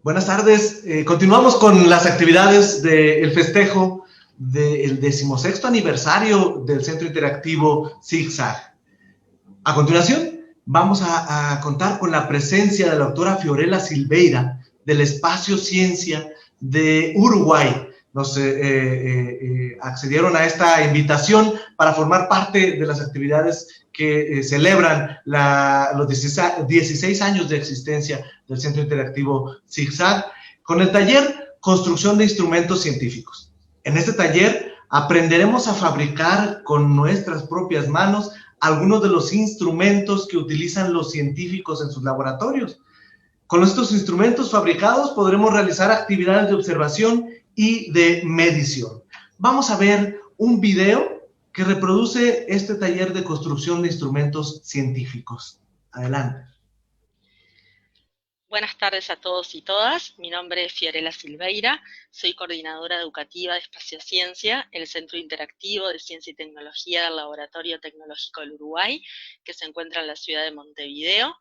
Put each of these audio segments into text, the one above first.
Buenas tardes. Continuamos con las actividades del festejo del 16º aniversario del Centro Interactivo ZigZag. A continuación, vamos a contar con la presencia de la doctora Fiorella Silveira del Espacio Ciencia de Uruguay. Nos accedieron a esta invitación para formar parte de las actividades que celebran los 16 años de existencia del Centro Interactivo ZigZag con el taller Construcción de Instrumentos Científicos. En este taller aprenderemos a fabricar con nuestras propias manos algunos de los instrumentos que utilizan los científicos en sus laboratorios. Con estos instrumentos fabricados podremos realizar actividades de observación y de medición. Vamos a ver un video que reproduce este taller de construcción de instrumentos científicos. Adelante. Buenas tardes a todos y todas. Mi nombre es Fiorella Silveira. Soy coordinadora educativa de Espaciociencia, el Centro Interactivo de Ciencia y Tecnología del Laboratorio Tecnológico del Uruguay, que se encuentra en la ciudad de Montevideo.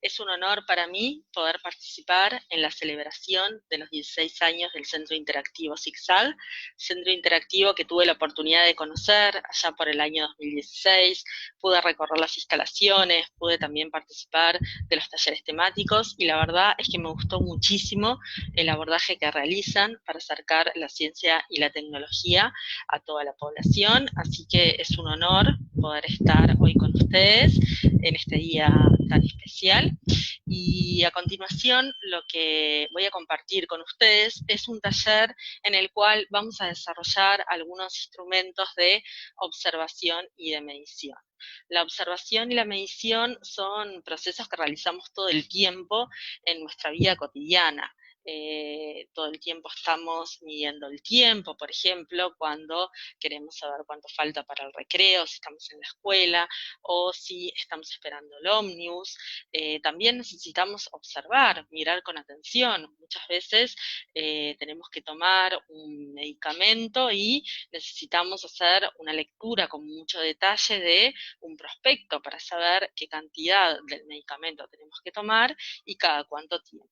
Es un honor para mí poder participar en la celebración de los 16 años del Centro Interactivo ZigZag, centro interactivo que tuve la oportunidad de conocer allá por el año 2016. Pude recorrer las instalaciones, pude también participar de los talleres temáticos y la verdad es que me gustó muchísimo el abordaje que realizan para acercar la ciencia y la tecnología a toda la población, así que es un honor poder estar hoy con ustedes en este día tan especial. Y a continuación lo que voy a compartir con ustedes es un taller en el cual vamos a desarrollar algunos instrumentos de observación y de medición. La observación y la medición son procesos que realizamos todo el tiempo en nuestra vida cotidiana. Todo el tiempo estamos midiendo el tiempo, por ejemplo, cuando queremos saber cuánto falta para el recreo, si estamos en la escuela o si estamos esperando el ómnibus. También necesitamos observar, mirar con atención. Muchas veces tenemos que tomar un medicamento y necesitamos hacer una lectura con mucho detalle de un prospecto para saber qué cantidad del medicamento tenemos que tomar y cada cuánto tiempo.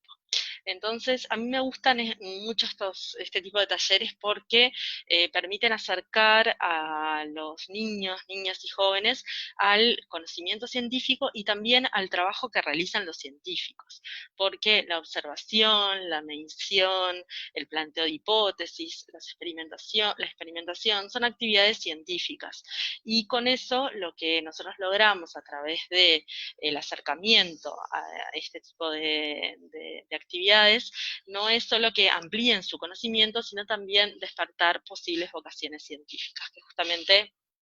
Entonces, a mí me gustan mucho este tipo de talleres porque permiten acercar a los niños, niñas y jóvenes al conocimiento científico y también al trabajo que realizan los científicos, porque la observación, la medición, el planteo de hipótesis, la experimentación son actividades científicas. Y con eso lo que nosotros logramos a través del acercamiento a este tipo de actividades no es solo que amplíen su conocimiento, sino también despertar posibles vocaciones científicas, que justamente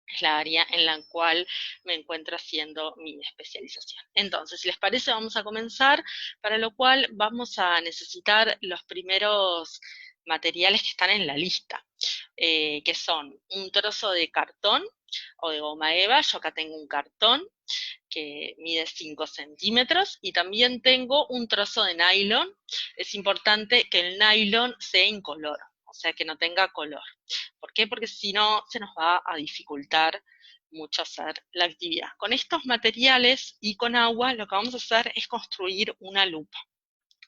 es la área en la cual me encuentro haciendo mi especialización. Entonces, si les parece, vamos a comenzar, para lo cual vamos a necesitar los primeros materiales que están en la lista, que son un trozo de cartón o de goma eva. Yo acá tengo un cartón que mide 5 centímetros y también tengo un trozo de nylon. Es importante que el nylon sea incoloro, o sea que no tenga color. ¿Por qué? Porque si no se nos va a dificultar mucho hacer la actividad. Con estos materiales y con agua lo que vamos a hacer es construir una lupa.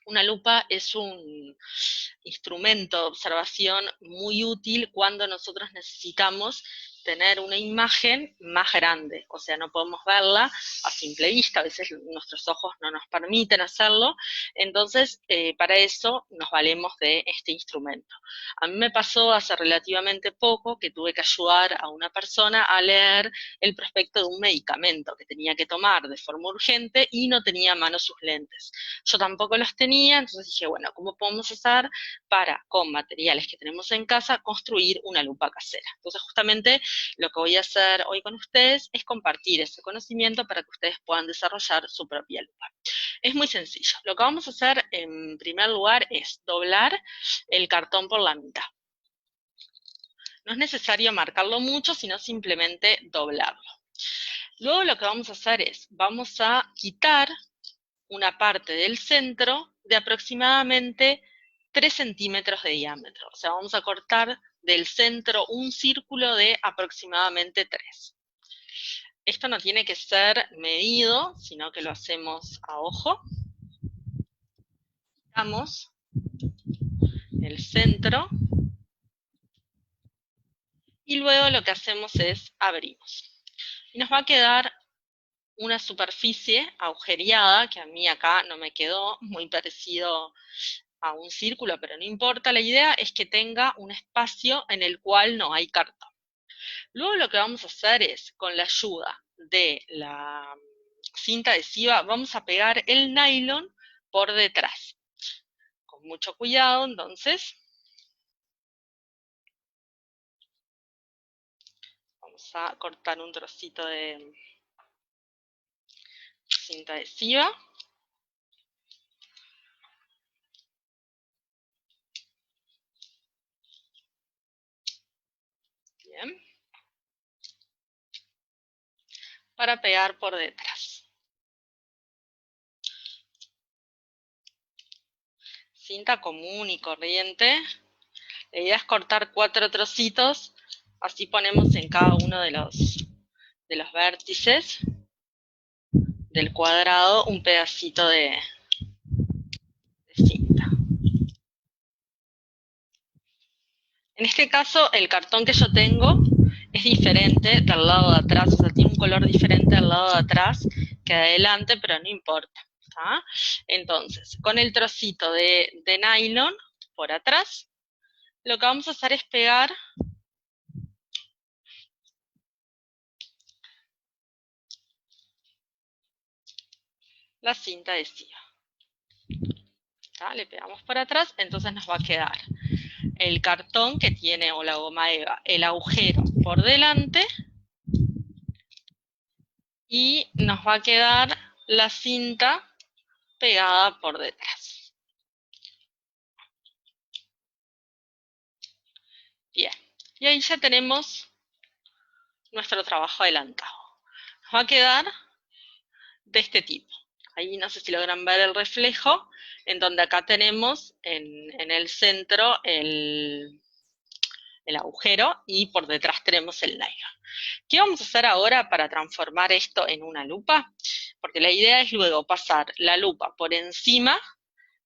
Una lupa es un instrumento de observación muy útil cuando nosotros necesitamos tener una imagen más grande, o sea, no podemos verla a simple vista, a veces nuestros ojos no nos permiten hacerlo, entonces para eso nos valemos de este instrumento. A mí me pasó hace relativamente poco que tuve que ayudar a una persona a leer el prospecto de un medicamento que tenía que tomar de forma urgente y no tenía a mano sus lentes. Yo tampoco los tenía, entonces dije, bueno, ¿cómo podemos hacer para, con materiales que tenemos en casa, construir una lupa casera? Entonces, justamente lo que voy a hacer hoy con ustedes es compartir ese conocimiento para que ustedes puedan desarrollar su propia lupa. Es muy sencillo. Lo que vamos a hacer en primer lugar es doblar el cartón por la mitad. No es necesario marcarlo mucho, sino simplemente doblarlo. Luego lo que vamos a hacer es, vamos a quitar una parte del centro de aproximadamente 3 centímetros de diámetro. O sea, vamos a cortar del centro un círculo de aproximadamente 3. Esto no tiene que ser medido, sino que lo hacemos a ojo. Quitamos el centro, y luego lo que hacemos es abrimos. Y nos va a quedar una superficie agujereada, que a mí acá no me quedó, muy parecido a un círculo, pero no importa, la idea es que tenga un espacio en el cual no hay cartón. Luego lo que vamos a hacer es, con la ayuda de la cinta adhesiva, vamos a pegar el nylon por detrás. Con mucho cuidado, entonces, vamos a cortar un trocito de cinta adhesiva. Bien. Para pegar por detrás. Cinta común y corriente. La idea es cortar 4 trocitos, así ponemos en cada uno de los vértices del cuadrado un pedacito de cinta. En este caso, el cartón que yo tengo es diferente del lado de atrás, o sea, tiene un color diferente del lado de atrás que de adelante, pero no importa. ¿Ah? Entonces, con el trocito de nylon por atrás, lo que vamos a hacer es pegar la cinta adhesiva. ¿Tá? Le pegamos por atrás, entonces nos va a quedar el cartón que tiene, o la goma eva, el agujero por delante, y nos va a quedar la cinta pegada por detrás. Bien, y ahí ya tenemos nuestro trabajo adelantado. Nos va a quedar de este tipo. Ahí no sé si logran ver el reflejo, en donde acá tenemos en el centro el agujero y por detrás tenemos el nylon. ¿Qué vamos a hacer ahora para transformar esto en una lupa? Porque la idea es luego pasar la lupa por encima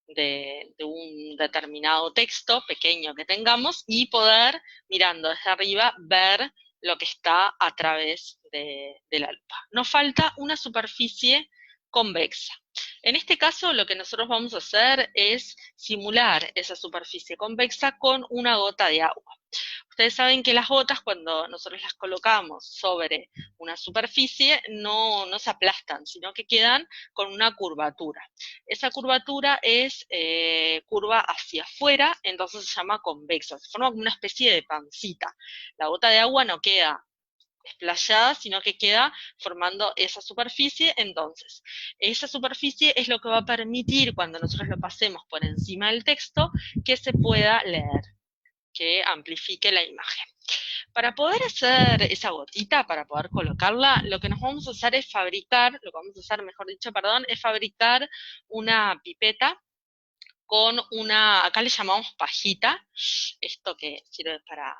de un determinado texto pequeño que tengamos y poder, mirando desde arriba, ver lo que está a través de la lupa. Nos falta una superficie convexa. En este caso, lo que nosotros vamos a hacer es simular esa superficie convexa con una gota de agua. Ustedes saben que las gotas, cuando nosotros las colocamos sobre una superficie, no se aplastan, sino que quedan con una curvatura. Esa curvatura es curva hacia afuera, entonces se llama convexa, se forma como una especie de pancita. La gota de agua no queda desplayada, sino que queda formando esa superficie. Entonces, esa superficie es lo que va a permitir, cuando nosotros lo pasemos por encima del texto, que se pueda leer, que amplifique la imagen. Para poder hacer esa gotita, para poder colocarla, lo que nos vamos a hacer es fabricar, lo que vamos a hacer, mejor dicho, perdón, es fabricar una pipeta con una, acá le llamamos pajita, esto que sirve para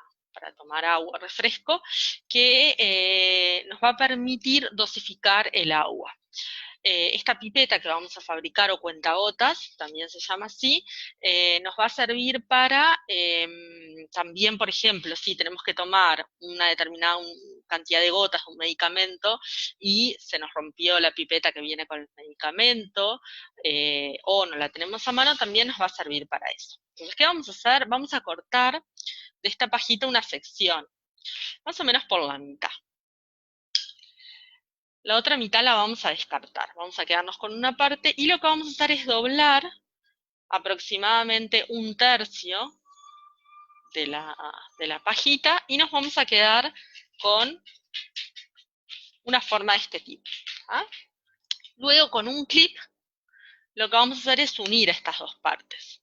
tomar agua, refresco, que nos va a permitir dosificar el agua. Esta pipeta que vamos a fabricar, o cuentagotas, también se llama así, nos va a servir para, también, por ejemplo, si tenemos que tomar una determinada cantidad de gotas de un medicamento y se nos rompió la pipeta que viene con el medicamento, o no la tenemos a mano, también nos va a servir para eso. Entonces, ¿qué vamos a hacer? Vamos a cortar de esta pajita una sección, más o menos por la mitad. La otra mitad la vamos a descartar, vamos a quedarnos con una parte, y lo que vamos a hacer es doblar aproximadamente 1/3 de la pajita, y nos vamos a quedar con una forma de este tipo. ¿Ah? Luego, con un clip, lo que vamos a hacer es unir estas dos partes.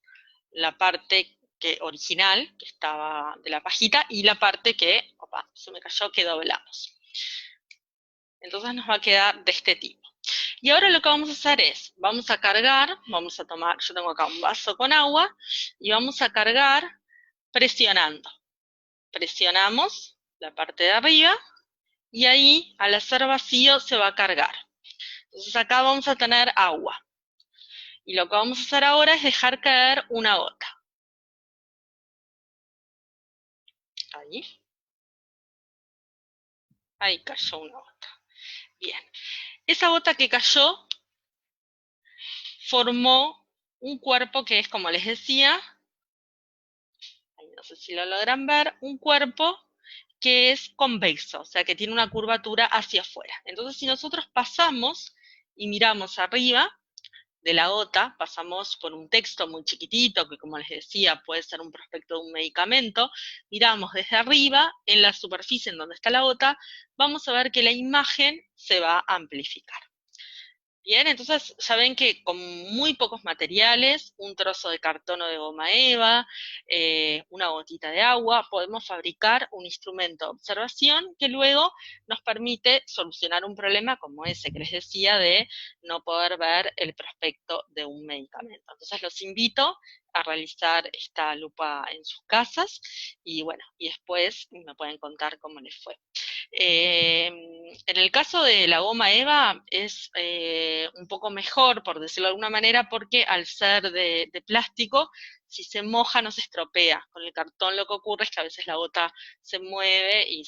La parte original, que estaba de la pajita, y la parte que, opa, se me cayó, que doblamos. Entonces nos va a quedar de este tipo. Y ahora lo que vamos a hacer es, vamos a cargar, vamos a tomar, yo tengo acá un vaso con agua, y vamos a cargar presionando. Presionamos la parte de arriba, y ahí, al hacer vacío, se va a cargar. Entonces acá vamos a tener agua. Y lo que vamos a hacer ahora es dejar caer una gota. Ahí. Ahí cayó una gota. Bien. Esa gota que cayó formó un cuerpo que es, como les decía, no sé si lo logran ver, un cuerpo que es convexo, o sea, que tiene una curvatura hacia afuera. Entonces, si nosotros pasamos y miramos arriba de la gota, pasamos por un texto muy chiquitito, que como les decía, puede ser un prospecto de un medicamento, miramos desde arriba, en la superficie en donde está la gota, vamos a ver que la imagen se va a amplificar. Bien, entonces ya ven que con muy pocos materiales, un trozo de cartón o de goma eva, una gotita de agua, podemos fabricar un instrumento de observación que luego nos permite solucionar un problema como ese que les decía de no poder ver el prospecto de un medicamento. Entonces los invito a realizar esta lupa en sus casas y bueno, y después me pueden contar cómo les fue. En el caso de la goma eva es un poco mejor, por decirlo de alguna manera, porque al ser de plástico, si se moja no se estropea. Con el cartón lo que ocurre es que a veces la gota se mueve y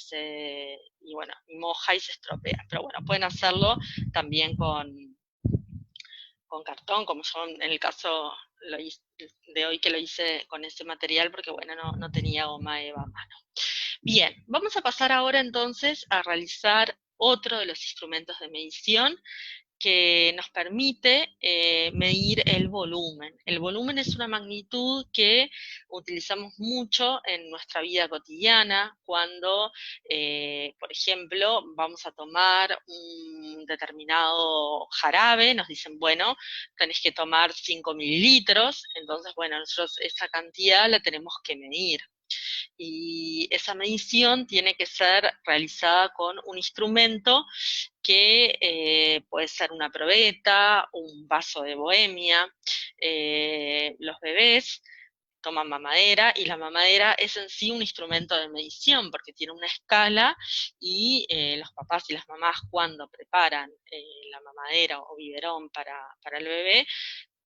bueno, moja y se estropea. Pero bueno, pueden hacerlo también con cartón, como yo en el caso de hoy que lo hice con ese material, porque bueno, no tenía goma eva a mano. Bien, vamos a pasar ahora entonces a realizar otro de los instrumentos de medición que nos permite medir el volumen. El volumen es una magnitud que utilizamos mucho en nuestra vida cotidiana cuando, por ejemplo, vamos a tomar un determinado jarabe, nos dicen, bueno, tenés que tomar 5 mililitros, entonces, bueno, nosotros esa cantidad la tenemos que medir. Y esa medición tiene que ser realizada con un instrumento que puede ser una probeta, un vaso de bohemia. Los bebés toman mamadera y la mamadera es en sí un instrumento de medición porque tiene una escala y los papás y las mamás cuando preparan la mamadera o biberón para el bebé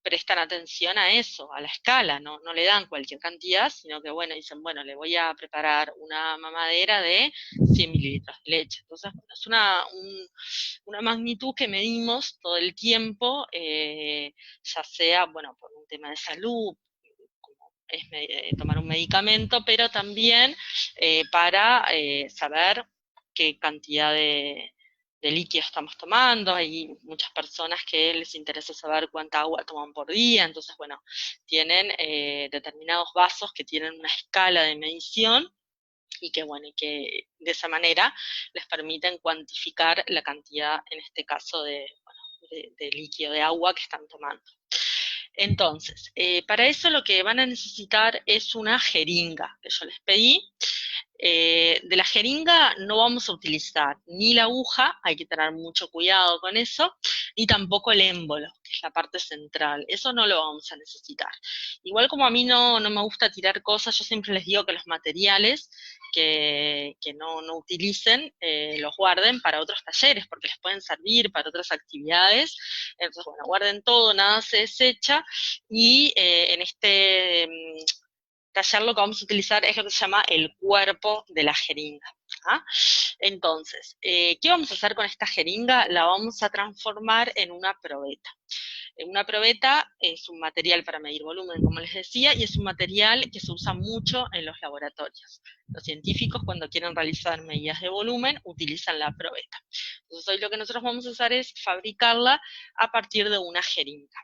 prestan atención a eso, a la escala, no le dan cualquier cantidad, sino que, bueno, dicen, bueno, le voy a preparar una mamadera de 100 mililitros de leche. Entonces, bueno, es una magnitud que medimos todo el tiempo, ya sea, bueno, por un tema de salud, como es tomar un medicamento, pero también para saber qué cantidad de líquido estamos tomando. Hay muchas personas que les interesa saber cuánta agua toman por día, entonces, bueno, tienen determinados vasos que tienen una escala de medición y que, bueno, y que de esa manera les permiten cuantificar la cantidad, en este caso, de líquido, de agua que están tomando. Entonces, para eso lo que van a necesitar es una jeringa que yo les pedí. De la jeringa no vamos a utilizar ni la aguja, hay que tener mucho cuidado con eso, ni tampoco el émbolo, que es la parte central, eso no lo vamos a necesitar. Igual como a mí no me gusta tirar cosas, yo siempre les digo que los materiales que no utilicen, los guarden para otros talleres, porque les pueden servir para otras actividades. Entonces, bueno, guarden todo, nada se desecha, y en este taller lo que vamos a utilizar es lo que se llama el cuerpo de la jeringa. ¿Ah? Entonces, ¿qué vamos a hacer con esta jeringa? La vamos a transformar en una probeta. Una probeta es un material para medir volumen, como les decía, y es un material que se usa mucho en los laboratorios. Los científicos, cuando quieren realizar medidas de volumen, utilizan la probeta. Entonces, hoy lo que nosotros vamos a hacer es fabricarla a partir de una jeringa.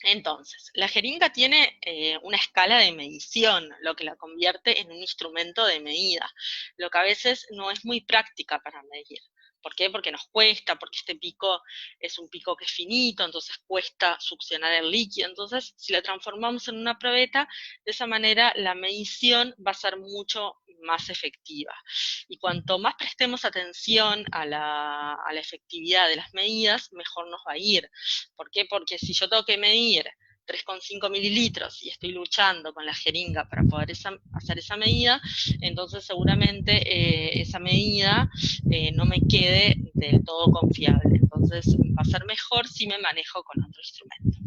Entonces, la jeringa tiene una escala de medición, lo que la convierte en un instrumento de medida, lo que a veces no es muy práctica para medir. ¿Por qué? Porque nos cuesta, porque este pico es un pico que es finito, entonces cuesta succionar el líquido. Entonces, si la transformamos en una probeta, de esa manera la medición va a ser mucho más efectiva. Y cuanto más prestemos atención a la efectividad de las medidas, mejor nos va a ir. ¿Por qué? Porque si yo tengo que medir 3,5 mililitros y estoy luchando con la jeringa para poder hacer esa medida, entonces seguramente esa medida no me quede del todo confiable. Entonces va a ser mejor si me manejo con otro instrumento.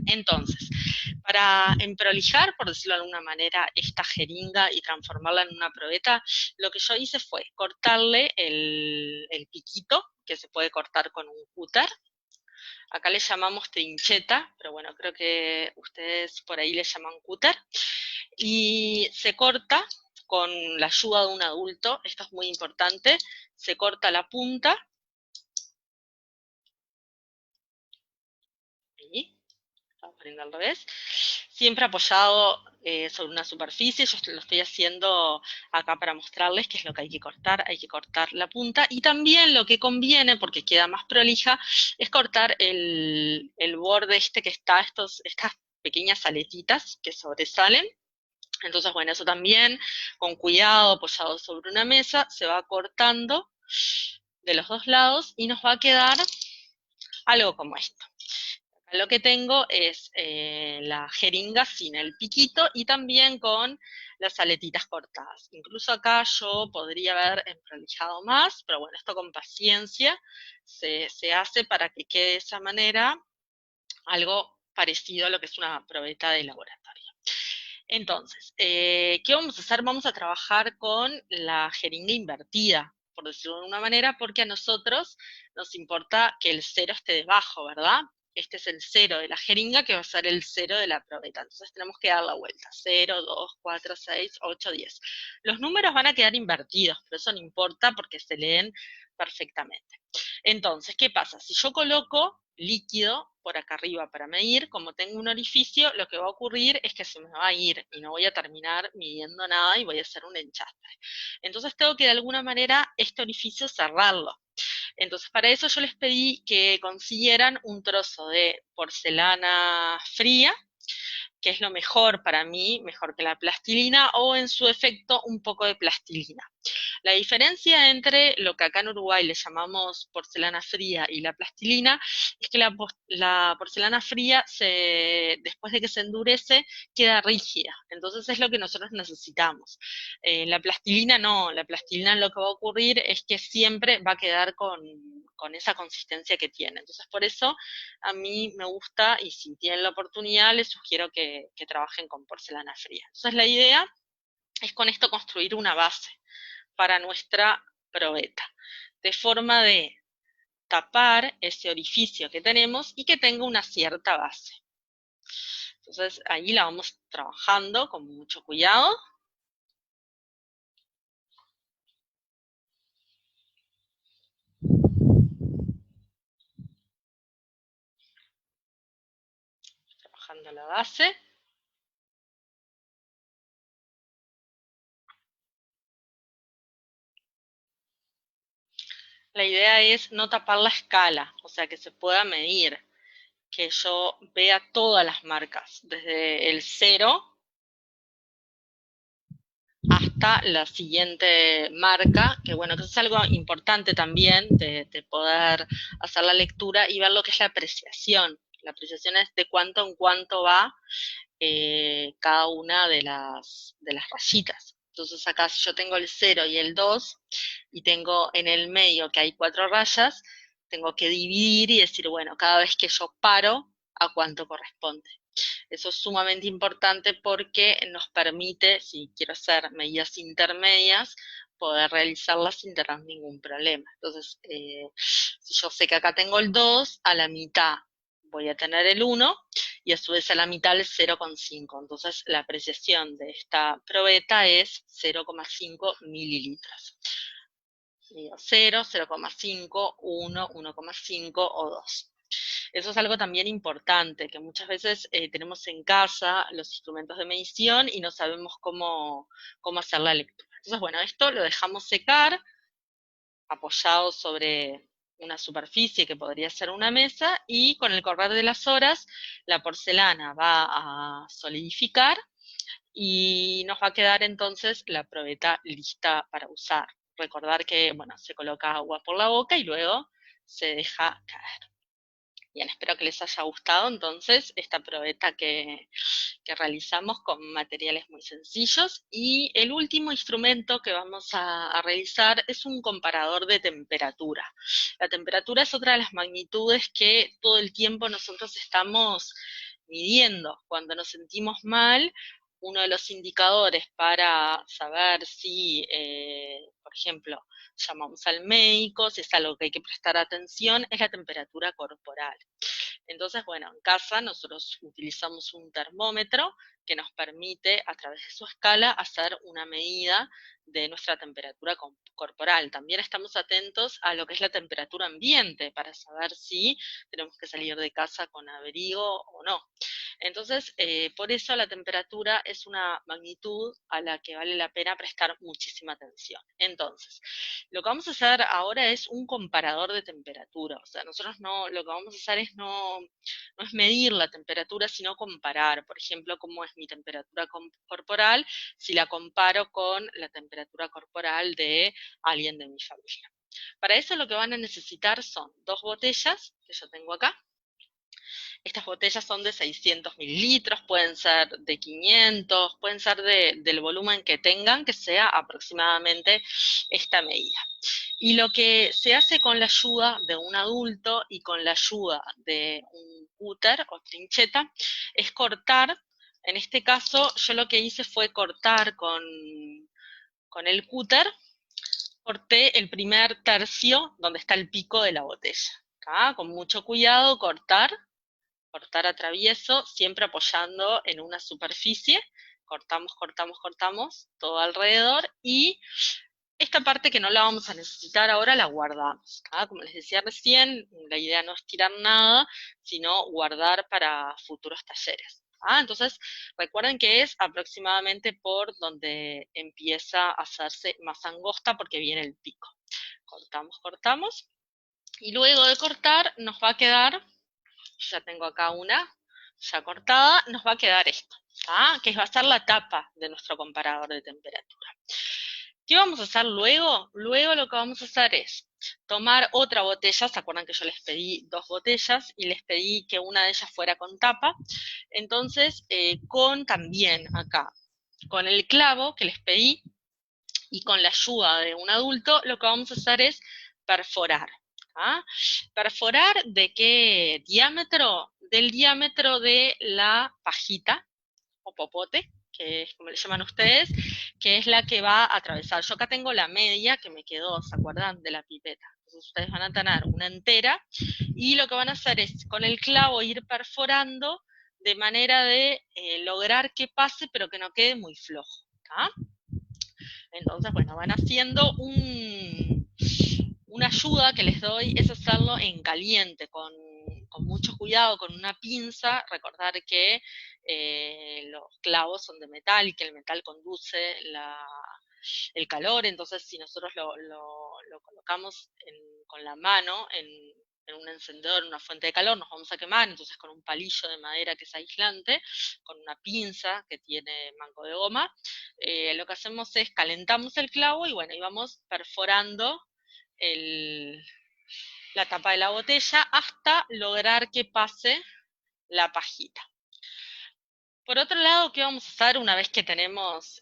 Entonces, para emprolijar, por decirlo de alguna manera, esta jeringa y transformarla en una probeta, lo que yo hice fue cortarle el piquito, que se puede cortar con un cúter. Acá le llamamos trincheta, pero bueno, creo que ustedes por ahí le llaman cúter. Y se corta con la ayuda de un adulto, esto es muy importante, se corta la punta. Ahí. Estamos poniendo al revés, siempre apoyado sobre una superficie. Yo lo estoy haciendo acá para mostrarles qué es lo que hay que cortar la punta, y también lo que conviene, porque queda más prolija, es cortar el borde este que está, estas pequeñas aletitas que sobresalen. Entonces, bueno, eso también, con cuidado, apoyado sobre una mesa, se va cortando de los dos lados y nos va a quedar algo como esto. Lo que tengo es la jeringa sin el piquito y también con las aletitas cortadas. Incluso acá yo podría haber emprolijado más, pero bueno, esto con paciencia se hace para que quede de esa manera algo parecido a lo que es una probeta de laboratorio. Entonces, ¿qué vamos a hacer? Vamos a trabajar con la jeringa invertida, por decirlo de alguna manera, porque a nosotros nos importa que el cero esté debajo, ¿verdad? Este es el cero de la jeringa, que va a ser el cero de la probeta. Entonces tenemos que dar la vuelta. 0, 2, 4, 6, 8, 10. Los números van a quedar invertidos, pero eso no importa porque se leen perfectamente. Entonces, ¿qué pasa? Si yo coloco líquido por acá arriba para medir, como tengo un orificio, lo que va a ocurrir es que se me va a ir y no voy a terminar midiendo nada y voy a hacer un enchastre. Entonces tengo que de alguna manera este orificio cerrarlo. Entonces para eso yo les pedí que consiguieran un trozo de porcelana fría, que es lo mejor para mí, mejor que la plastilina, o en su efecto un poco de plastilina. La diferencia entre lo que acá en Uruguay le llamamos porcelana fría y la plastilina es que la porcelana fría, después de que se endurece, queda rígida. Entonces es lo que nosotros necesitamos. La plastilina no, la plastilina lo que va a ocurrir es que siempre va a quedar con esa consistencia que tiene. Entonces por eso a mí me gusta, y si tienen la oportunidad, les sugiero que trabajen con porcelana fría. Entonces la idea es con esto construir una base para nuestra probeta, de forma de tapar ese orificio que tenemos y que tenga una cierta base. Entonces ahí la vamos trabajando con mucho cuidado. Trabajando la base. La idea es no tapar la escala, o sea, que se pueda medir, que yo vea todas las marcas, desde el 0 hasta la siguiente marca, que bueno, que eso es algo importante también de poder hacer la lectura y ver lo que es la apreciación. La apreciación es de cuánto en cuánto va cada una de las rayitas. Entonces acá si yo tengo el 0 y el 2 y tengo en el medio que hay 4 rayas, tengo que dividir y decir, bueno, cada vez que yo paro, ¿a cuánto corresponde? Eso es sumamente importante porque nos permite, si quiero hacer medidas intermedias, poder realizarlas sin tener ningún problema. Entonces, si yo sé que acá tengo el 2, a la mitad voy a tener el 1 y a su vez a la mitad el 0,5. Entonces, la apreciación de esta probeta es 0,5 mililitros. 0, 0,5, 1, 1,5 o 2. Eso es algo también importante, que muchas veces tenemos en casa los instrumentos de medición y no sabemos cómo hacer la lectura. Entonces, bueno, esto lo dejamos secar, apoyado sobre una superficie que podría ser una mesa, y con el correr de las horas la porcelana va a solidificar y nos va a quedar entonces la probeta lista para usar. Recordar que, bueno, se coloca agua por la boca y luego se deja caer. Bien, espero que les haya gustado entonces esta probeta que realizamos con materiales muy sencillos. Y el último instrumento que vamos a realizar es un comparador de temperatura. La temperatura es otra de las magnitudes que todo el tiempo nosotros estamos midiendo cuando nos sentimos mal. Uno de los indicadores para saber si, por ejemplo, llamamos al médico, si es algo que hay que prestar atención, es la temperatura corporal. Entonces, bueno, en casa nosotros utilizamos un termómetro que nos permite, a través de su escala, hacer una medida de nuestra temperatura corporal. También estamos atentos a lo que es la temperatura ambiente para saber si tenemos que salir de casa con abrigo o no. Entonces, por eso la temperatura es una magnitud a la que vale la pena prestar muchísima atención. Entonces, lo que vamos a hacer ahora es un comparador de temperatura. O sea, nosotros no, lo que vamos a hacer es no es medir la temperatura, sino comparar. Por ejemplo, cómo es mi temperatura corporal si la comparo con la temperatura corporal de alguien de mi familia. Para eso lo que van a necesitar son 2 botellas, que yo tengo acá. Estas botellas son de 600 mililitros, pueden ser de 500, pueden ser del volumen que tengan, que sea aproximadamente esta medida. Y lo que se hace con la ayuda de un adulto y con la ayuda de un cúter o trincheta es cortar. En este caso, yo lo que hice fue cortar con el cúter, corté el primer tercio donde está el pico de la botella. ¿Tá? Con mucho cuidado, cortar a travieso, siempre apoyando en una superficie, cortamos, cortamos, cortamos todo alrededor, y esta parte que no la vamos a necesitar ahora la guardamos. Como les decía recién, la idea no es tirar nada, sino guardar para futuros talleres. Entonces, recuerden que es aproximadamente por donde empieza a hacerse más angosta porque viene el pico. Cortamos, cortamos, y luego de cortar nos va a quedar, ya tengo acá una ya cortada, nos va a quedar esto, que va a ser la tapa de nuestro comparador de temperatura. ¿Qué vamos a hacer luego? Luego lo que vamos a hacer es tomar otra botella. ¿Se acuerdan que yo les pedí 2 botellas y les pedí que una de ellas fuera con tapa? Entonces, también acá, con el clavo que les pedí y con la ayuda de un adulto, lo que vamos a hacer es perforar. ¿Perforar de qué diámetro? Del diámetro de la pajita o popote, que es como le llaman ustedes, que es la que va a atravesar. Yo acá tengo la media que me quedó, ¿se acuerdan? De la pipeta. Entonces ustedes van a tener una entera, y lo que van a hacer es con el clavo ir perforando de manera de lograr que pase, pero que no quede muy flojo. Entonces, bueno, van haciendo una ayuda que les doy, es hacerlo en caliente, con mucho cuidado, con una pinza. Recordar que los clavos son de metal y que el metal conduce el calor. Entonces, si nosotros lo colocamos con la mano en un encendedor, en una fuente de calor, nos vamos a quemar. Entonces, con un palillo de madera que es aislante, con una pinza que tiene mango de goma, lo que hacemos es calentamos el clavo y bueno, y vamos perforando la tapa de la botella hasta lograr que pase la pajita. Por otro lado, ¿qué vamos a hacer una vez que tenemos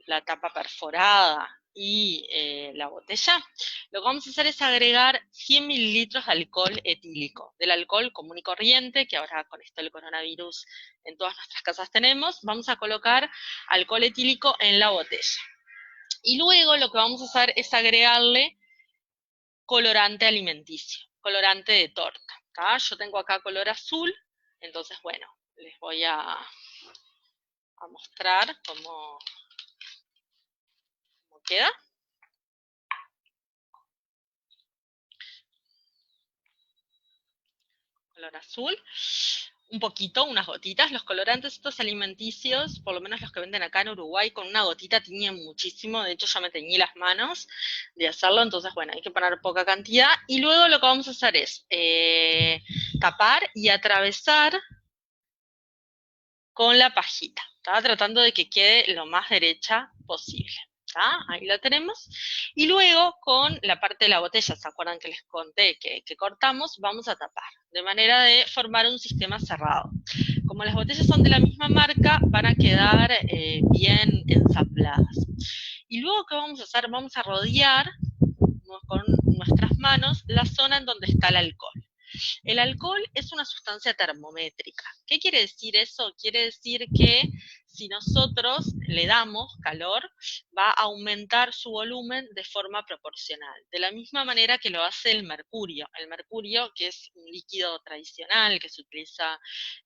la tapa perforada y la botella? Lo que vamos a hacer es agregar 100 mililitros de alcohol etílico, del alcohol común y corriente, que ahora con esto del coronavirus en todas nuestras casas tenemos. Vamos a colocar alcohol etílico en la botella. Y luego lo que vamos a hacer es agregarle colorante alimenticio, colorante de torta. Yo tengo acá color azul, entonces bueno, les voy a mostrar cómo queda. Color azul, un poquito, unas gotitas. Los colorantes estos alimenticios, por lo menos los que venden acá en Uruguay, con una gotita tiñen muchísimo. De hecho, ya me teñí las manos de hacerlo, entonces bueno, hay que poner poca cantidad. Y luego lo que vamos a hacer es tapar y atravesar con la pajita. Estaba tratando de que quede lo más derecha posible. Ahí la tenemos. Y luego con la parte de la botella, ¿se acuerdan que les conté que cortamos? Vamos a tapar, de manera de formar un sistema cerrado. Como las botellas son de la misma marca, van a quedar bien ensambladas. Y luego, ¿qué vamos a hacer? Vamos a rodear con nuestras manos la zona en donde está el alcohol. El alcohol es una sustancia termométrica. ¿Qué quiere decir eso? Quiere decir que si nosotros le damos calor, va a aumentar su volumen de forma proporcional, de la misma manera que lo hace el mercurio. El mercurio, que es un líquido tradicional que se utiliza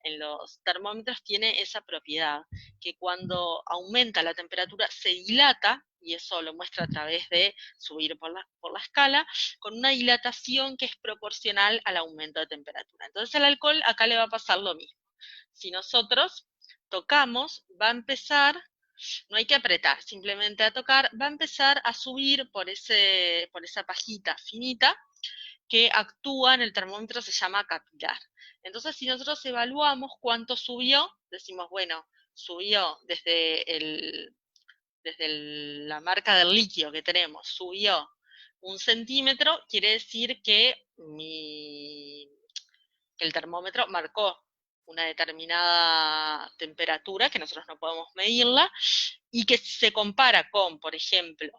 en los termómetros, tiene esa propiedad, que cuando aumenta la temperatura se dilata, y eso lo muestra a través de subir por la escala, con una dilatación que es proporcional al aumento de temperatura. Entonces al alcohol acá le va a pasar lo mismo. Si nosotros tocamos, va a empezar, no hay que apretar, simplemente a tocar, va a empezar a subir por esa pajita finita que actúa en el termómetro, se llama capilar. Entonces, si nosotros evaluamos cuánto subió, decimos, bueno, subió desde la marca del líquido que tenemos, subió 1 centímetro, quiere decir que el termómetro marcó una determinada temperatura, que nosotros no podemos medirla, y que se compara con, por ejemplo,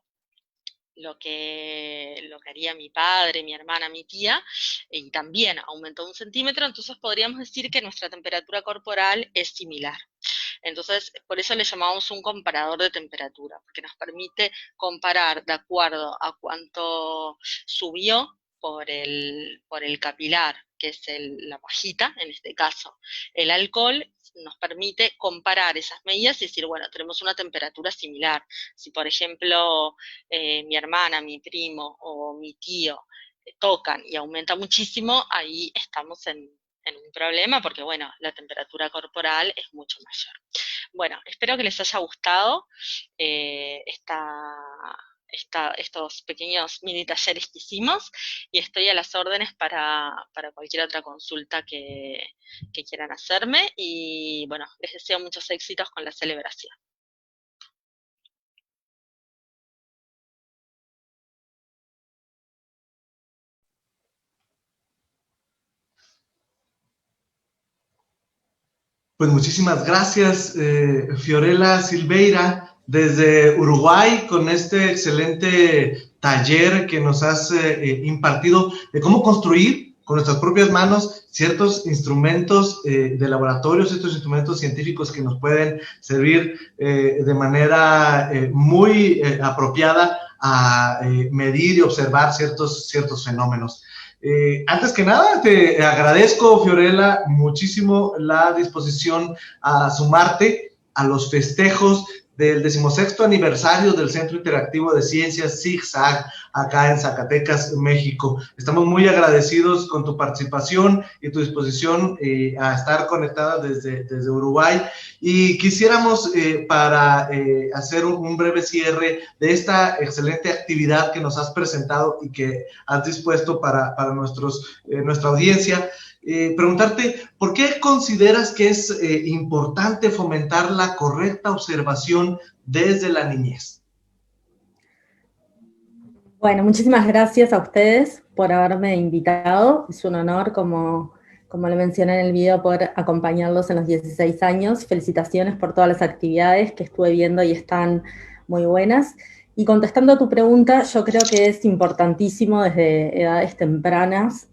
lo que haría mi padre, mi hermana, mi tía, y también aumentó 1 centímetro, entonces podríamos decir que nuestra temperatura corporal es similar. Entonces, por eso le llamamos un comparador de temperatura, porque nos permite comparar de acuerdo a cuánto subió por el capilar, que es la pajita, en este caso. El alcohol nos permite comparar esas medidas y decir, bueno, tenemos una temperatura similar. Si, por ejemplo, mi hermana, mi primo o mi tío tocan y aumenta muchísimo, ahí estamos en un problema porque, bueno, la temperatura corporal es mucho mayor. Bueno, espero que les haya gustado estos pequeños mini talleres que hicimos y estoy a las órdenes para cualquier otra consulta que quieran hacerme y, bueno, les deseo muchos éxitos con la celebración. Pues muchísimas gracias, Fiorella Silveira, desde Uruguay, con este excelente taller que nos has impartido de cómo construir con nuestras propias manos ciertos instrumentos de laboratorio, ciertos instrumentos científicos que nos pueden servir de manera muy apropiada a medir y observar ciertos fenómenos. Antes que nada, te agradezco, Fiorella, muchísimo la disposición a sumarte a los festejos del 16º aniversario del Centro Interactivo de Ciencias ZigZag, acá en Zacatecas, México. Estamos muy agradecidos con tu participación y tu disposición a estar conectada desde Uruguay. Y quisiéramos, para hacer un breve cierre de esta excelente actividad que nos has presentado y que has dispuesto para nuestra audiencia, preguntarte, ¿por qué consideras que es importante fomentar la correcta observación desde la niñez? Bueno, muchísimas gracias a ustedes por haberme invitado. Es un honor, como lo mencioné en el video, poder acompañarlos en los 16 años. Felicitaciones por todas las actividades que estuve viendo y están muy buenas. Y contestando a tu pregunta, yo creo que es importantísimo desde edades tempranas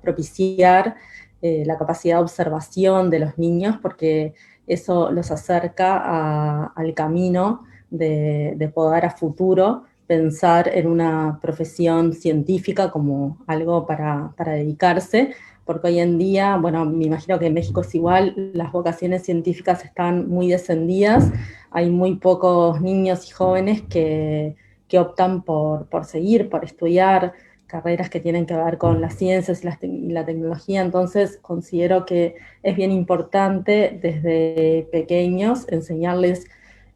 propiciar la capacidad de observación de los niños, porque eso los acerca al camino de poder a futuro pensar en una profesión científica como algo para dedicarse, porque hoy en día, bueno, me imagino que en México es igual, las vocaciones científicas están muy descendidas, hay muy pocos niños y jóvenes que optan por seguir, por estudiar carreras que tienen que ver con las ciencias y la tecnología. Entonces considero que es bien importante desde pequeños enseñarles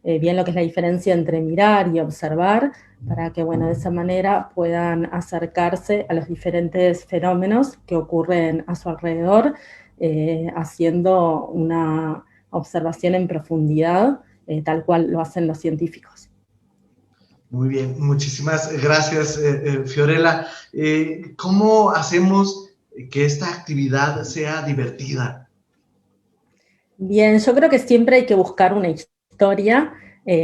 bien lo que es la diferencia entre mirar y observar, para que, bueno, de esa manera puedan acercarse a los diferentes fenómenos que ocurren a su alrededor, haciendo una observación en profundidad, tal cual lo hacen los científicos. Muy bien, muchísimas gracias, Fiorella. ¿Cómo hacemos que esta actividad sea divertida? Bien, yo creo que siempre hay que buscar una historia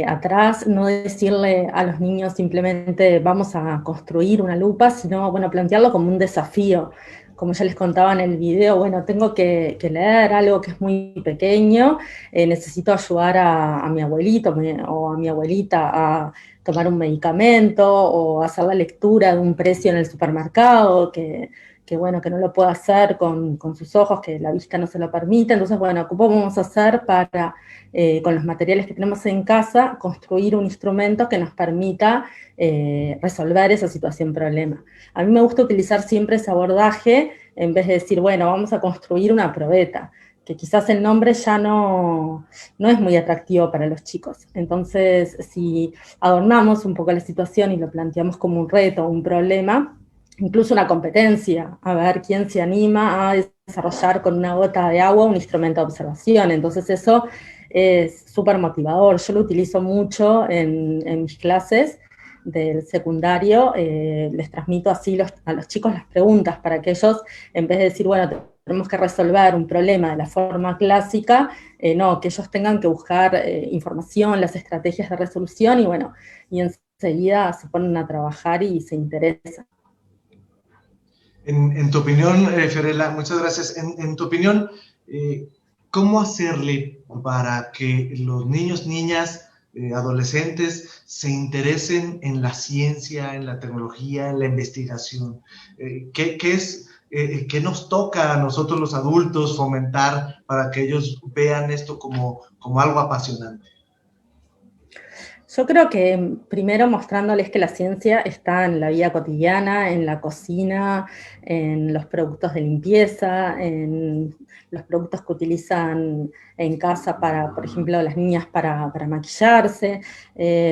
atrás, no decirle a los niños simplemente vamos a construir una lupa, sino, bueno, plantearlo como un desafío, como ya les contaba en el video, bueno, tengo que leer algo que es muy pequeño, necesito ayudar a mi abuelito o a mi abuelita a tomar un medicamento, o hacer la lectura de un precio en el supermercado, que bueno, que no lo puedo hacer con sus ojos, que la vista no se lo permite. Entonces, bueno, ¿cómo vamos a hacer para, con los materiales que tenemos en casa, construir un instrumento que nos permita resolver esa situación-problema? A mí me gusta utilizar siempre ese abordaje, en vez de decir, bueno, vamos a construir una probeta, que quizás el nombre ya no es muy atractivo para los chicos. Entonces, si adornamos un poco la situación y lo planteamos como un reto, un problema, incluso una competencia, a ver quién se anima a desarrollar con una gota de agua un instrumento de observación. Entonces eso es súper motivador. Yo lo utilizo mucho en mis clases del secundario, les transmito así a los chicos las preguntas para que ellos, en vez de decir, bueno, tenemos que resolver un problema de la forma clásica, no, que ellos tengan que buscar información, las estrategias de resolución, y bueno, y enseguida se ponen a trabajar y se interesan. En tu opinión, Fiorella, muchas gracias. En tu opinión, ¿cómo hacerle para que los niños, niñas, adolescentes se interesen en la ciencia, en la tecnología, en la investigación? ¿Qué nos toca a nosotros los adultos fomentar para que ellos vean esto como algo apasionante? Yo creo que primero mostrándoles que la ciencia está en la vida cotidiana, en la cocina, en los productos de limpieza, en los productos que utilizan en casa para, por ejemplo, las niñas para maquillarse,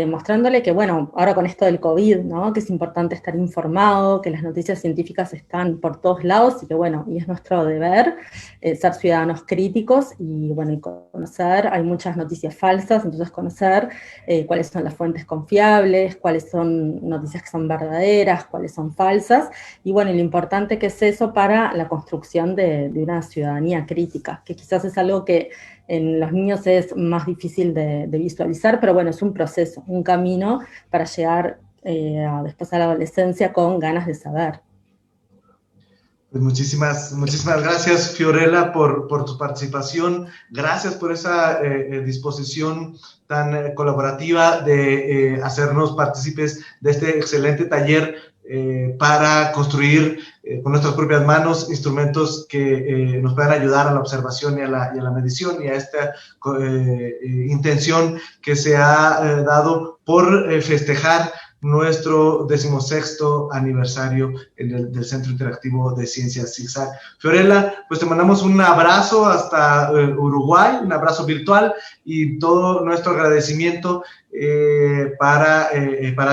mostrándole que, bueno, ahora con esto del COVID, ¿no?, que es importante estar informado, que las noticias científicas están por todos lados, y que, bueno, y es nuestro deber ser ciudadanos críticos, y, bueno, y conocer, hay muchas noticias falsas, entonces conocer cuáles son las fuentes confiables, cuáles son noticias que son verdaderas, cuáles son falsas, y bueno, y lo importante que es eso para la construcción de una ciudadanía crítica, que quizás es algo que en los niños es más difícil de visualizar, pero bueno, es un proceso, un camino para llegar después a la adolescencia con ganas de saber. Pues muchísimas gracias, Fiorella, por tu participación. Gracias por esa disposición tan colaborativa de hacernos partícipes de este excelente taller para construir con nuestras propias manos instrumentos que nos puedan ayudar a la observación y a la medición, y a esta intención que se ha dado por festejar nuestro 16º aniversario del Centro Interactivo de Ciencias Zigzag. Fiorella, pues te mandamos un abrazo hasta Uruguay, un abrazo virtual, y todo nuestro agradecimiento para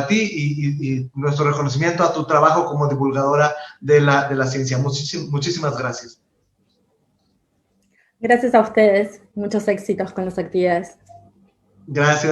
ti, y nuestro reconocimiento a tu trabajo como divulgadora de la ciencia. Muchísimas gracias. Gracias a ustedes, muchos éxitos con las actividades. Gracias.